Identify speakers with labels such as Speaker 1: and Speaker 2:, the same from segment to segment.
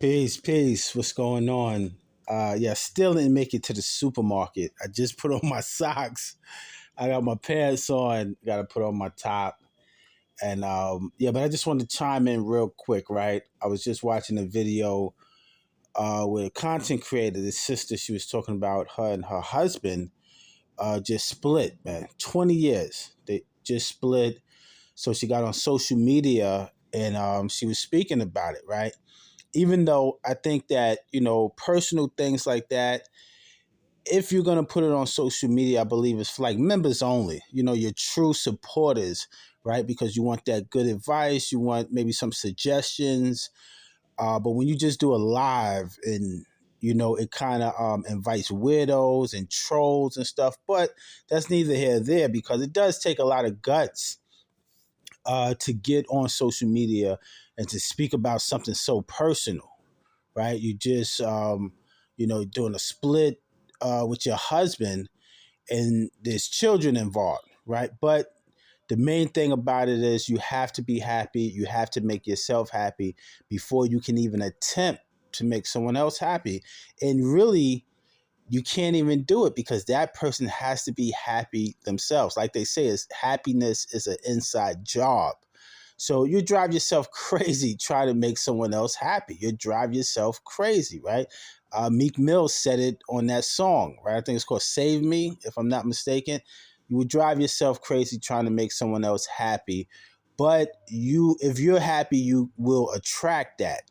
Speaker 1: Peace, peace. What's going on? Yeah, still didn't make it to the supermarket. I just put on my socks. I got my pants on. Got to put on my top. And yeah, but I just wanted to chime in real quick, right? I was just watching a video with a content creator, this sister. She was talking about her and her husband just split, man. 20 years. They just split. So she got on social media and she was speaking about it, right? Even though I think that, personal things like that, if you're going to put it on social media, I believe it's for like members only, your true supporters, right? Because you want that good advice, you want maybe some suggestions. But when you just do a live and, it kind of invites weirdos and trolls and stuff, but that's neither here nor there because it does take a lot of guts to get on social media and to speak about something so personal, right? You just, doing a split with your husband and there's children involved, right? But the main thing about it is you have to be happy. You have to make yourself happy before you can even attempt to make someone else happy. And really, you can't even do it because that person has to be happy themselves. Like they say, is happiness is an inside job. So you drive yourself crazy trying to make someone else happy. You drive yourself crazy, right? Meek Mill said it on that song, right? I think it's called "Save Me," if I'm not mistaken. You would drive yourself crazy trying to make someone else happy, but if you're happy, you will attract that,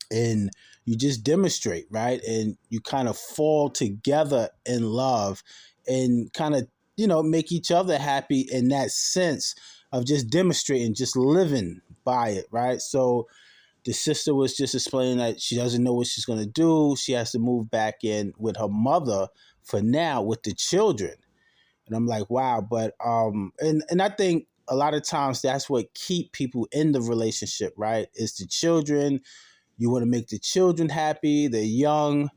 Speaker 1: and you just demonstrate, right? And you kind of fall together in love, and kind of make each other happy in that sense of just demonstrating, just living by it, right? So the sister was just explaining that she doesn't know what she's going to do. She has to move back in with her mother for now with the children. And I'm like, wow. But and I think a lot of times that's what keep people in the relationship, right? Is the children. You want to make the children happy. They're young.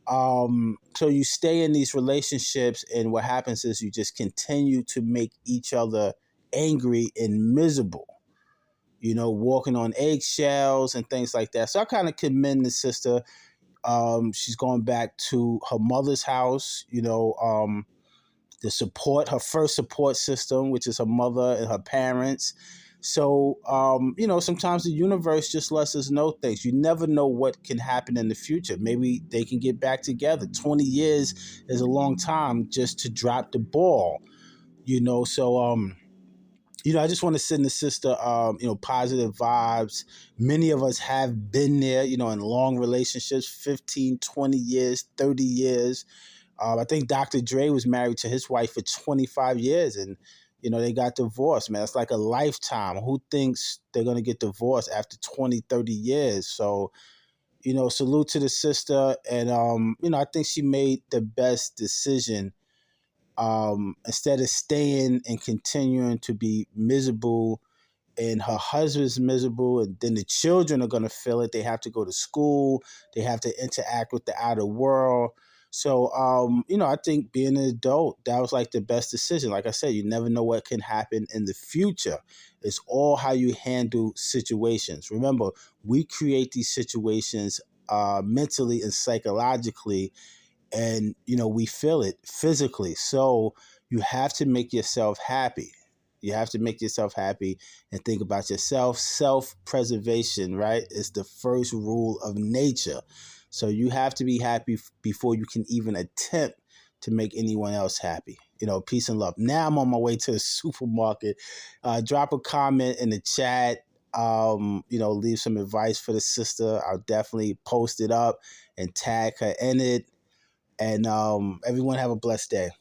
Speaker 1: So you stay in these relationships, and what happens is you just continue to make each other angry and miserable, walking on eggshells and things like that. So I kind of commend the sister. She's going back to her mother's house, the support, her first support system, which is her mother and her parents. So, sometimes the universe just lets us know things. You never know what can happen in the future. Maybe they can get back together. 20 years is a long time just to drop the ball, So, I just want to send the sister, positive vibes. Many of us have been there, in long relationships, 15, 20 years, 30 years. I think Dr. Dre was married to his wife for 25 years and, they got divorced, man. It's like a lifetime. Who thinks they're going to get divorced after 20, 30 years? So, salute to the sister. And, I think she made the best decision instead of staying and continuing to be miserable, and her husband's miserable, and then the children are going to feel it. They have to go to school. They have to interact with the outer world. So, I think being an adult, that was like the best decision. Like I said, you never know what can happen in the future. It's all how you handle situations. Remember, we create these situations mentally and psychologically, and, we feel it physically. So you have to make yourself happy. You have to make yourself happy and think about yourself. Self-preservation, right, is the first rule of nature. So you have to be happy before you can even attempt to make anyone else happy. Peace and love. Now I'm on my way to the supermarket. Drop a comment in the chat. Leave some advice for the sister. I'll definitely post it up and tag her in it. And everyone have a blessed day.